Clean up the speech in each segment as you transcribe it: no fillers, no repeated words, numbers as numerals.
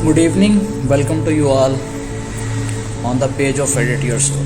Good evening, welcome to you all on the page of Edit Your Soul.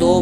2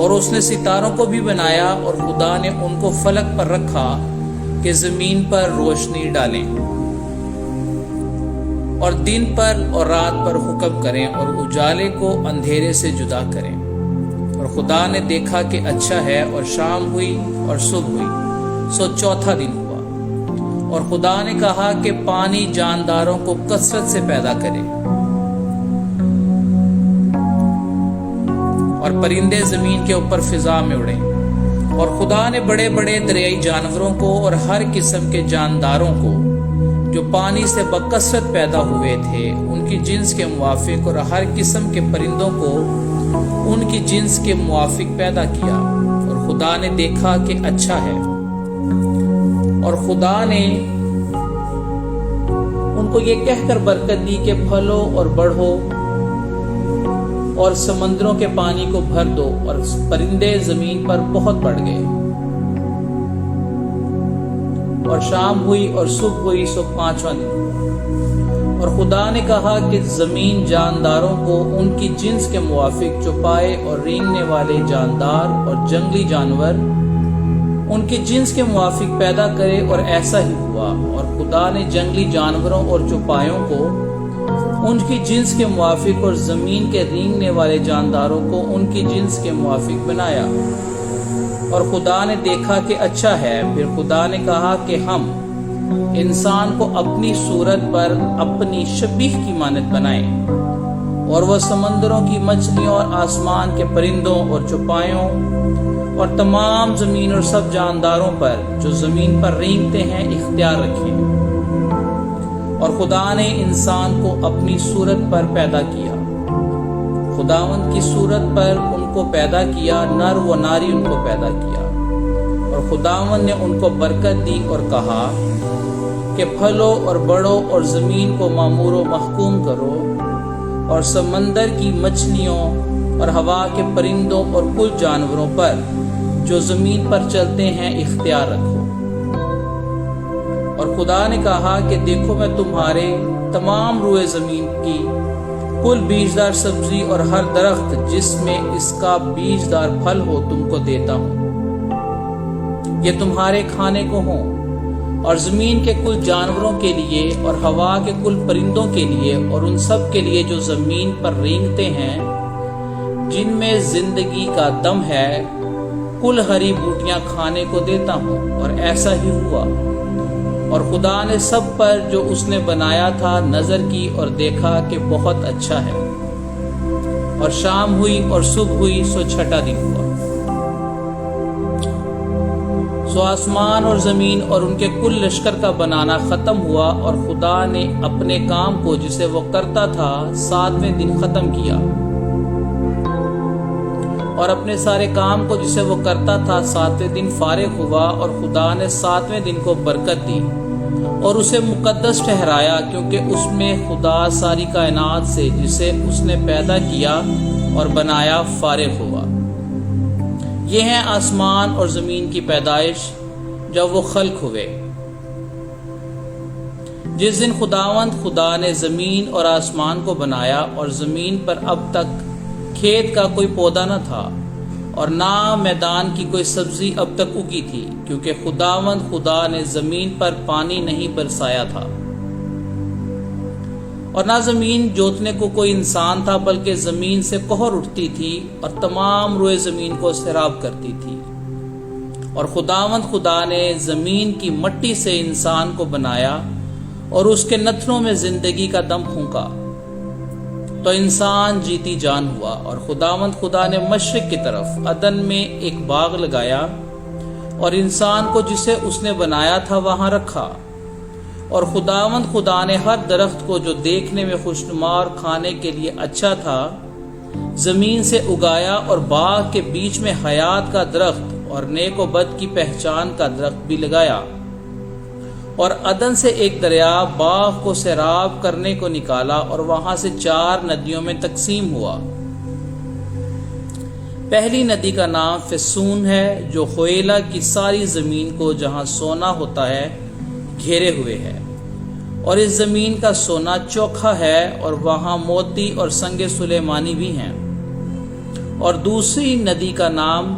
اور اس نے ستاروں کو بھی بنایا اور خدا نے ان کو فلک پر رکھا کہ زمین پر روشنی ڈالیں اور دن پر اور رات پر حکم کریں اور اجالے کو اندھیرے سے جدا کریں۔ اور خدا نے دیکھا کہ اچھا ہے، اور شام ہوئی اور صبح ہوئی، سو چوتھا دن ہوا۔ اور خدا نے کہا کہ پانی جانداروں کو کثرت سے پیدا کرے اور پرندے زمین کے اوپر فضا میں اڑیں۔ اور خدا نے بڑے بڑے دریائی جانوروں کو اور ہر قسم کے جانداروں کو جو پانی سے بکثرت پیدا ہوئے تھے ان کی جنس کے موافق، اور ہر قسم کے پرندوں کو ان کی جنس کے موافق پیدا کیا۔ اور خدا نے دیکھا کہ اچھا ہے۔ اور خدا نے ان کو یہ کہہ کر برکت دی کہ پھلو اور بڑھو اور سمندروں کے پانی کو بھر دو، اور پرندے زمین پر بہت بڑھ گئے۔ اور شام ہوئی اور صبح ہوئی، سو پانچواں دن۔ اور خدا نے کہا کہ زمین جانداروں کو ان کی جنس کے موافق چوپائے اور رینگنے والے جاندار اور جنگلی جانور ان کی جنس کے موافق پیدا کرے، اور ایسا ہی ہوا۔ اور خدا نے جنگلی جانوروں اور چوپایوں کو ان کی جنس کے موافق اور زمین کے رینگنے والے جانداروں کو ان کی جنس کے موافق بنایا۔ اور خدا نے دیکھا کہ اچھا ہے۔ پھر خدا نے کہا کہ ہم انسان کو اپنی صورت پر اپنی شبیہ کی مانند بنائیں، اور وہ سمندروں کی مچھلیوں اور آسمان کے پرندوں اور چوپایوں اور تمام زمین اور سب جانداروں پر جو زمین پر رینگتے ہیں اختیار رکھیں۔ اور خدا نے انسان کو اپنی صورت پر پیدا کیا، خداوند کی صورت پر ان کو پیدا کیا، نر و ناری ان کو پیدا کیا۔ اور خداوند نے ان کو برکت دی اور کہا کہ پھلو اور بڑھو اور زمین کو معمور و محکوم کرو، اور سمندر کی مچھلیوں اور ہوا کے پرندوں اور کل جانوروں پر جو زمین پر چلتے ہیں اختیار رکھو۔ اور خدا نے کہا کہ دیکھو میں تمہارے تمام روئے زمین کی کل بیجدار سبزی اور ہر درخت جس میں اس کا بیجدار پھل ہو تم کو دیتا ہوں، یہ تمہارے کھانے کو ہوں۔ اور زمین کے کل جانوروں کے لیے اور ہوا کے کل پرندوں کے لیے اور ان سب کے لیے جو زمین پر رینگتے ہیں جن میں زندگی کا دم ہے، کل ہری بوٹیاں کھانے کو دیتا ہوں۔ اور ایسا ہی ہوا۔ اور خدا نے سب پر جو اس نے بنایا تھا نظر کی اور دیکھا کہ بہت اچھا ہے۔ اور شام ہوئی اور صبح ہوئی، سو چھٹا دن ہوا۔ سو آسمان اور زمین اور ان کے کل لشکر کا بنانا ختم ہوا، اور خدا نے اپنے کام کو جسے وہ کرتا تھا 7ویں دن ختم کیا، اور اپنے سارے کام کو جسے وہ کرتا تھا 7ویں دن فارغ ہوا۔ اور خدا نے 7ویں دن کو برکت دی اور اسے مقدس ٹھہرایا، کیونکہ اس میں خدا ساری کائنات سے جسے اس نے پیدا کیا اور بنایا فارغ ہوا۔ یہ ہیں آسمان اور زمین کی پیدائش جب وہ خلق ہوئے۔ جس دن خداوند خدا نے زمین اور آسمان کو بنایا، اور زمین پر اب تک کھیت کا کوئی پودا نہ تھا اور نہ میدان کی کوئی سبزی اب تک اگی تھی، کیونکہ خداوند خدا نے زمین پر پانی نہیں برسایا تھا۔ اور نہ زمین جوتنے کو کوئی انسان تھا، بلکہ زمین سے کہر اٹھتی تھی اور تمام روئے زمین کو سیراب کرتی تھی۔ اور خداوند خدا نے زمین کی مٹی سے انسان کو بنایا اور اس کے نتنوں میں زندگی کا دم پھونکا، تو انسان جیتی جان ہوا۔ اور خداوند خدا نے مشرق کی طرف عدن میں ایک باغ لگایا اور انسان کو جسے اس نے بنایا تھا وہاں رکھا۔ اور خداوند خدا نے ہر درخت کو جو دیکھنے میں خوشنما اور کھانے کے لیے اچھا تھا زمین سے اگایا، اور باغ کے بیچ میں حیات کا درخت اور نیک و بد کی پہچان کا درخت بھی لگایا۔ اور عدن سے ایک دریا باغ کو سیراب کرنے کو نکالا، اور وہاں سے 4 ندیوں میں تقسیم ہوا۔ پہلی ندی کا نام فسون ہے، جو خویلا کی ساری زمین کو جہاں سونا ہوتا ہے گھیرے ہوئے ہے، اور اس زمین کا سونا چوکھا ہے، اور وہاں موتی اور سنگ سلیمانی بھی ہیں۔ اور دوسری ندی کا نام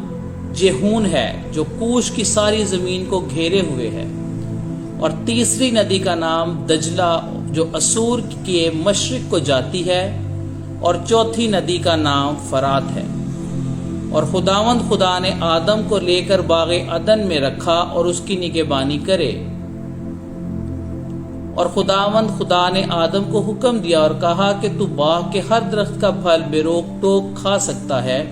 جہون ہے جو کوش کی ساری زمین کو گھیرے ہوئے ہے، اور تیسری ندی کا نام دجلہ جو اسور کے مشرق کو جاتی ہے، اور چوتھی ندی کا نام فرات ہے۔ اور خداوند خدا نے آدم کو لے کر باغ عدن میں رکھا اور اس کی نگہبانی کرے۔ اور خداوند خدا نے آدم کو حکم دیا اور کہا کہ تو باغ کے ہر درخت کا پھل بے روک ٹوک کھا سکتا ہے،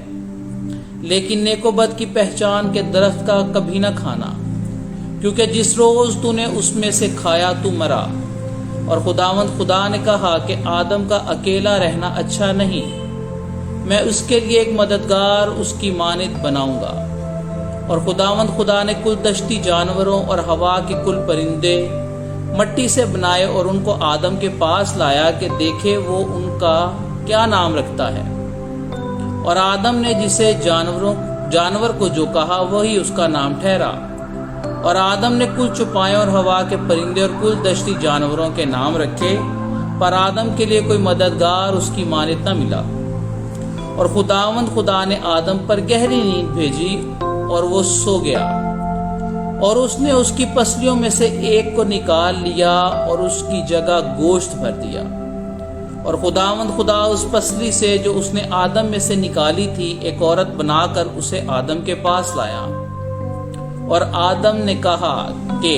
لیکن نیک و بد کی پہچان کے درخت کا کبھی نہ کھانا، کیونکہ جس روز تو نے اس میں سے کھایا تو مرا۔ اور خداوند خدا نے کہا کہ آدم کا اکیلا رہنا اچھا نہیں، میں اس کے لیے ایک مددگار اس کی مانند بناؤں گا۔ اور خداوند خدا نے کل دشتی جانوروں اور ہوا کے کل پرندے مٹی سے بنائے اور ان کو آدم کے پاس لایا کہ دیکھے وہ ان کا کیا نام رکھتا ہے۔ اور آدم نے جسے جانور کو جو کہا وہی اس کا نام ٹھہرا۔ اور آدم نے کل چوپایوں اور ہوا کے پرندے اور کل دشتی جانوروں کے نام رکھے، پر آدم کے لیے کوئی مددگار اس کی مانند نہ ملا۔ اور خداوند خدا نے آدم پر گہری نیند بھیجی اور وہ سو گیا، اور اس نے اس کی پسلیوں میں سے ایک کو نکال لیا اور اس کی جگہ گوشت بھر دیا۔ اور خداوند خدا اس پسلی سے جو اس نے آدم میں سے نکالی تھی ایک عورت بنا کر اسے آدم کے پاس لایا۔ اور آدم نے کہا کہ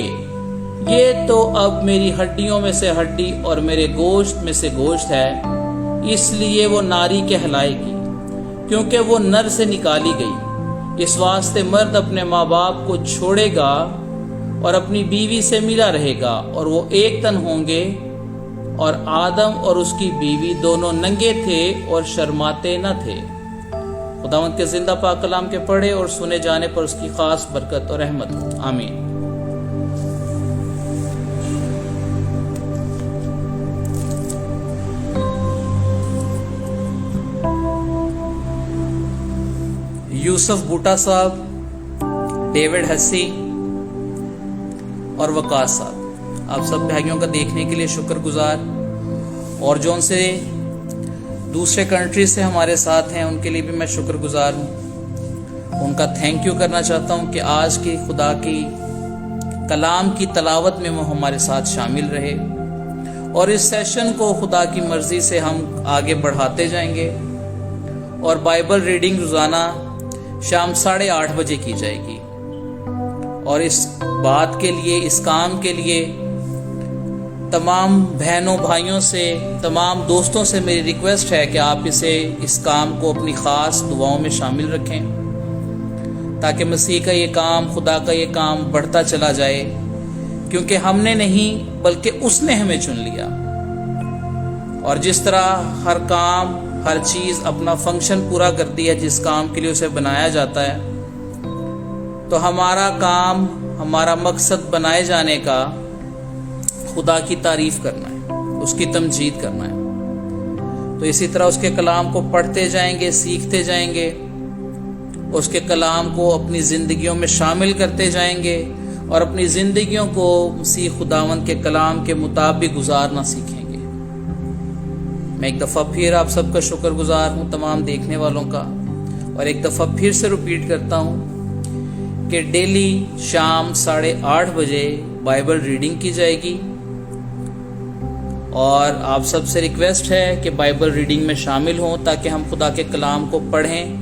یہ تو اب میری ہڈیوں میں سے ہڈی اور میرے گوشت میں سے گوشت ہے، اس لیے وہ ناری کہلائے گی، کیونکہ وہ نر سے نکالی گئی۔ اس واسطے مرد اپنے ماں باپ کو چھوڑے گا اور اپنی بیوی سے ملا رہے گا، اور وہ ایک تن ہوں گے۔ اور آدم اور اس کی بیوی دونوں ننگے تھے اور شرماتے نہ تھے۔ خداوند کے زندہ پاک کلام کے پڑھے اور سنے جانے پر اس کی خاص برکت اور رحمت ہو، آمین۔ یوسف بوٹا صاحب، ڈیوڈ ہسی اور وقاص صاحب، آپ سب بھائیوں کا دیکھنے کے لیے شکر گزار، اور جو ان سے دوسرے کنٹری سے ہمارے ساتھ ہیں ان کے لیے بھی میں شکر گزار ہوں۔ ان کا تھینک یو کرنا چاہتا ہوں کہ آج کی خدا کی کلام کی تلاوت میں وہ ہمارے ساتھ شامل رہے، اور اس سیشن کو خدا کی مرضی سے ہم آگے بڑھاتے جائیں گے، اور بائبل ریڈنگ روزانہ شام 8:30 بجے کی جائے گی۔ اور اس بات کے لیے، اس کام کے لیے تمام بہنوں بھائیوں سے، تمام دوستوں سے میری ریکویسٹ ہے کہ آپ اس کام کو اپنی خاص دعاؤں میں شامل رکھیں، تاکہ مسیح کا یہ کام، خدا کا یہ کام بڑھتا چلا جائے، کیونکہ ہم نے نہیں بلکہ اس نے ہمیں چن لیا۔ اور جس طرح ہر کام، ہر چیز اپنا فنکشن پورا کرتی ہے جس کام کے لیے اسے بنایا جاتا ہے، تو ہمارا کام، ہمارا مقصد بنائے جانے کا خدا کی تعریف کرنا ہے، اس کی تمجید کرنا ہے۔ تو اسی طرح اس کے کلام کو پڑھتے جائیں گے، سیکھتے جائیں گے، اس کے کلام کو اپنی زندگیوں میں شامل کرتے جائیں گے، اور اپنی زندگیوں کو مسیح خداوند کے کلام کے مطابق گزارنا سیکھیں گے۔ میں ایک دفعہ پھر آپ سب کا شکر گزار ہوں، تمام دیکھنے والوں کا، اور ایک دفعہ پھر سے ریپیٹ کرتا ہوں کہ ڈیلی شام 8:30 بجے بائبل ریڈنگ کی جائے گی، اور آپ سب سے ریکویسٹ ہے کہ بائبل ریڈنگ میں شامل ہوں، تاکہ ہم خدا کے کلام کو پڑھیں،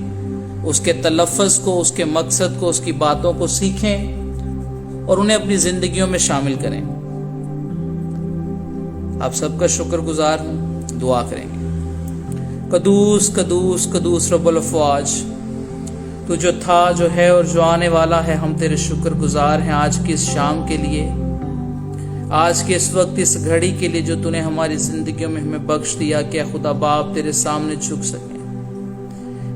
اس کے تلفظ کو، اس کے مقصد کو، اس کی باتوں کو سیکھیں اور انہیں اپنی زندگیوں میں شامل کریں۔ آپ سب کا شکر گزار ہوں، دعا کریں گے۔ قدوس قدوس قدوس رب الافواج، تو جو تھا، جو ہے اور جو آنے والا ہے، ہم تیرے شکر گزار ہیں آج کی اس شام کے لیے، آج کے اس وقت، اس گھڑی کے لیے جو تو نے ہماری زندگیوں میں ہمیں بخش دیا کہ خدا باپ تیرے سامنے جھک سکیں،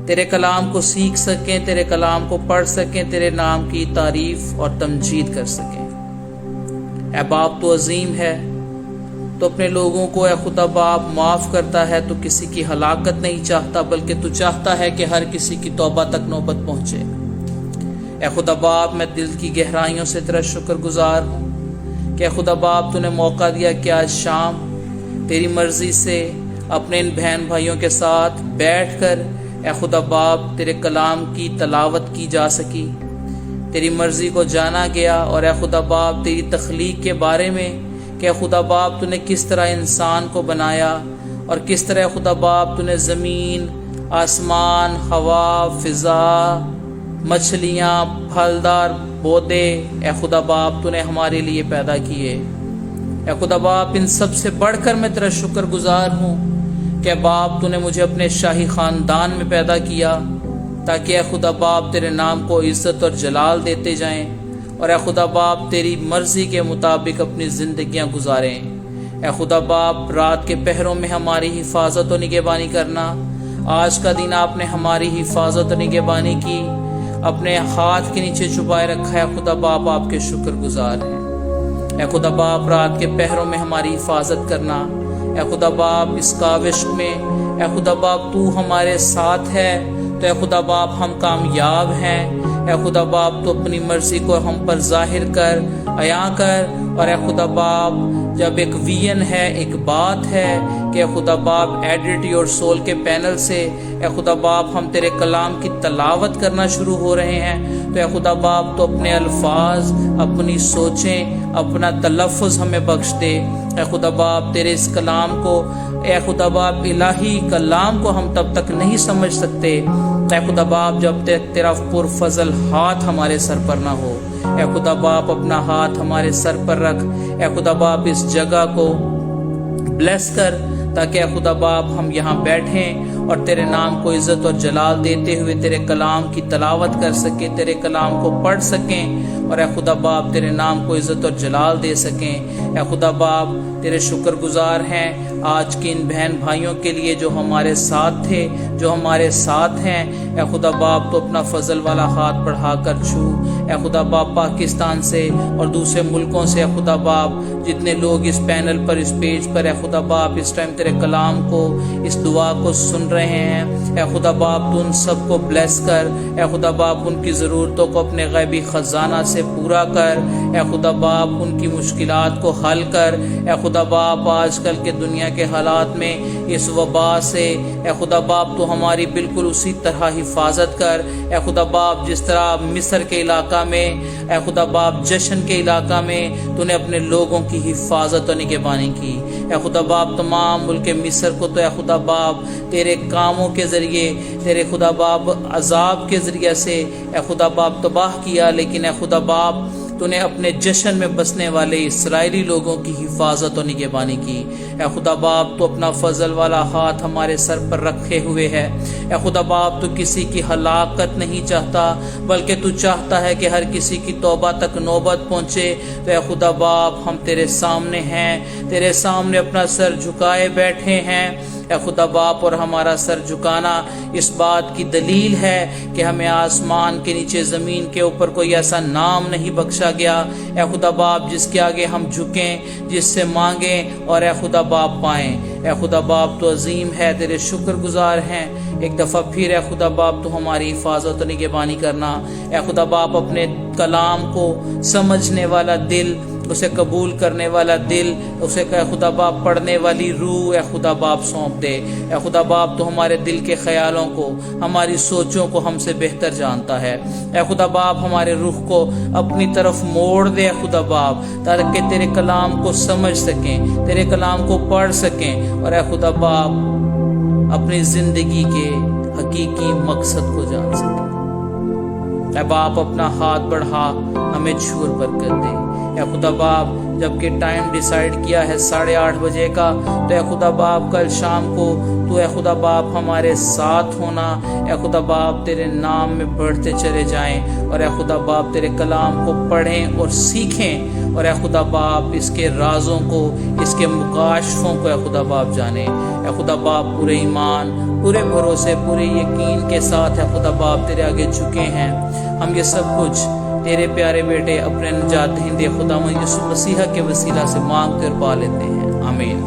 تیرے کلام کو سیکھ سکیں، تیرے کلام کو پڑھ سکیں، تیرے نام کی تعریف اور تمجید کر سکیں۔ اے باپ تو عظیم ہے، تو اپنے لوگوں کو اے خدا باپ معاف کرتا ہے، تو کسی کی ہلاکت نہیں چاہتا، بلکہ تو چاہتا ہے کہ ہر کسی کی توبہ تک نوبت پہنچے۔ اے خدا باپ، میں دل کی گہرائیوں سے تیرا شکر گزار ہوں کہ خدا باپ تو نے موقع دیا کہ آج شام تیری مرضی سے اپنے ان بہن بھائیوں کے ساتھ بیٹھ کر اے خدا باپ تیرے کلام کی تلاوت کی جا سکی، تیری مرضی کو جانا گیا، اور اے خدا باپ تیری تخلیق کے بارے میں کہ اے خدا باپ تو نے کس طرح انسان کو بنایا، اور کس طرح اے خدا باپ تو نے زمین، آسمان، ہوا، فضا، مچھلیاں، پھلدار پودے اے خدا باپ تو نے ہمارے لیے پیدا کیے۔ اے خدا باپ ان سب سے بڑھ کر میں تیرا شکر گزار ہوں کہ باپ تو نے مجھے اپنے شاہی خاندان میں پیدا کیا، تاکہ اے خدا باپ تیرے نام کو عزت اور جلال دیتے جائیں، اور اے خدا باپ تیری مرضی کے مطابق اپنی زندگیاں گزاریں۔ اے خدا باپ رات کے پہروں میں ہماری حفاظت و نگہبانی کرنا، آج کا دن آپ نے ہماری حفاظت و نگہبانی کی، اپنے ہاتھ کے نیچے چھپائے رکھا ہے، خدا باپ آپ کے شکر گزار ہیں۔ اے خدا باپ رات کے پہروں میں ہماری حفاظت کرنا، اے خدا باپ اس کاوش میں اے خدا باپ تو ہمارے ساتھ ہے، تو اے خدا باپ ہم کامیاب ہیں۔ اے خدا باپ تو اپنی مرضی کو ہم پر ظاہر کر، عیاں کر، اور اے خدا باپ جب ایک ویژن ہے، ایک بات ہے کہ اے خدا باپ ایڈیٹی اور سول کے پینل سے اے خدا باپ ہم تیرے کلام کی تلاوت کرنا شروع ہو رہے ہیں، تو اے خدا باپ تو اپنے الفاظ، اپنی سوچیں، اپنا تلفظ ہمیں بخش دے۔ اے خدا باپ تیرے اس کلام کو، اے خدا باپ الہی کلام کو ہم تب تک نہیں سمجھ سکتے اے خدا باپ جب تک تیرا پرفضل ہاتھ ہمارے سر پر نہ ہو۔ اے خدا باپ اپنا ہاتھ ہمارے سر پر رکھ، اے خدا باپ اس جگہ کو بلیس کر، تاکہ اے خدا باپ ہم یہاں بیٹھیں اور تیرے نام کو عزت اور جلال دیتے ہوئے تیرے کلام کی تلاوت کر سکیں، تیرے کلام کو پڑھ سکیں، اور اے خدا باپ تیرے نام کو عزت اور جلال دے سکیں۔ اے خدا باپ تیرے شکر گزار ہیں آج کے ان بہن بھائیوں کے لیے جو ہمارے ساتھ تھے، جو ہمارے ساتھ ہیں۔ اے خدا باپ تو اپنا فضل والا ہاتھ بڑھا کر چھو، اے خدا باپ پاکستان سے اور دوسرے ملکوں سے اے خدا باپ جتنے لوگ اس پینل پر، اس پیج پر اے خدا باپ اس ٹائم تیرے کلام کو، اس دعا کو سن رہے ہیں، اے خدا باپ تو ان سب کو بلیس کر، اے خدا باپ ان کی ضرورتوں کو اپنے غیبی خزانہ سے پورا کر، اے خدا باپ ان کی مشکلات کو حل کر۔ اے خدا باپ آج کل کے دنیا کے حالات میں اس وبا سے اے خدا باپ تو ہماری بالکل اسی طرح حفاظت کر۔ اے خدا باپ جس طرح مصر کے علاقہ میں اے خدا باپ جشن کے علاقہ میں تو نے اپنے لوگوں کی حفاظت و نگہبانی کی، اے خدا باپ تمام ملک مصر کو تو اے خدا باپ تیرے کاموں کے ذریعے، تیرے خدا باپ عذاب کے ذریعے سے اے خدا باپ تباہ کیا، لیکن اے خدا باپ تو نے اپنے جشن میں بسنے والے اسرائیلی لوگوں کی حفاظت و نگہبانی کی۔ اے خدا باپ تو اپنا فضل والا ہاتھ ہمارے سر پر رکھے ہوئے ہے۔ اے خدا باپ تو کسی کی ہلاکت نہیں چاہتا، بلکہ تو چاہتا ہے کہ ہر کسی کی توبہ تک نوبت پہنچے۔ تو اے خدا باپ ہم تیرے سامنے ہیں، تیرے سامنے اپنا سر جھکائے بیٹھے ہیں اے خدا باپ، اور ہمارا سر جھکانا اس بات کی دلیل ہے کہ ہمیں آسمان کے نیچے زمین کے اوپر کوئی ایسا نام نہیں بخشا گیا اے خدا باپ جس کے آگے ہم جھکیں، جس سے مانگیں اور اے خدا باپ پائیں۔ اے خدا باپ تو عظیم ہے، تیرے شکر گزار ہیں۔ ایک دفعہ پھر اے خدا باپ تو ہماری حفاظت و نگہبانی کرنا۔ اے خدا باپ اپنے کلام کو سمجھنے والا دل، اسے قبول کرنے والا دل، اسے اے خدا باپ پڑھنے والی روح اے خدا باپ سونپ دے۔ اے خدا باپ تو ہمارے دل کے خیالوں کو، ہماری سوچوں کو ہم سے بہتر جانتا ہے۔ اے خدا باپ ہمارے روح کو اپنی طرف موڑ دے اے خدا باپ، تاکہ تیرے کلام کو سمجھ سکیں، تیرے کلام کو پڑھ سکیں، اور اے خدا باپ اپنی زندگی کے حقیقی مقصد کو جان سکیں۔ اے باپ اپنا ہاتھ بڑھا، ہمیں چھو برکت دے۔ اے خدا باپ جبکہ ٹائم ڈیسائیڈ کیا ہے 8:30 بجے کا، تو اے خدا باپ کل شام کو تو اے خدا باپ ہمارے ساتھ ہونا۔ اے خدا باپ تیرے نام میں بڑھتے چلے جائیں، اور اے خدا باپ تیرے کلام کو پڑھیں اور سیکھیں، اور اے خدا باپ اس کے رازوں کو، اس کے مکاشفوں کو اے خدا باپ جانیں۔ اے خدا باپ پورے ایمان، پورے بھروسے، پورے یقین کے ساتھ اے خدا باپ تیرے آگے جھکے ہیں۔ ہم یہ سب کچھ تیرے پیارے بیٹے اپنے نجات دہندے خدا یسوع مسیح کے وسیلہ سے مانگ کر پا لیتے ہیں، آمین۔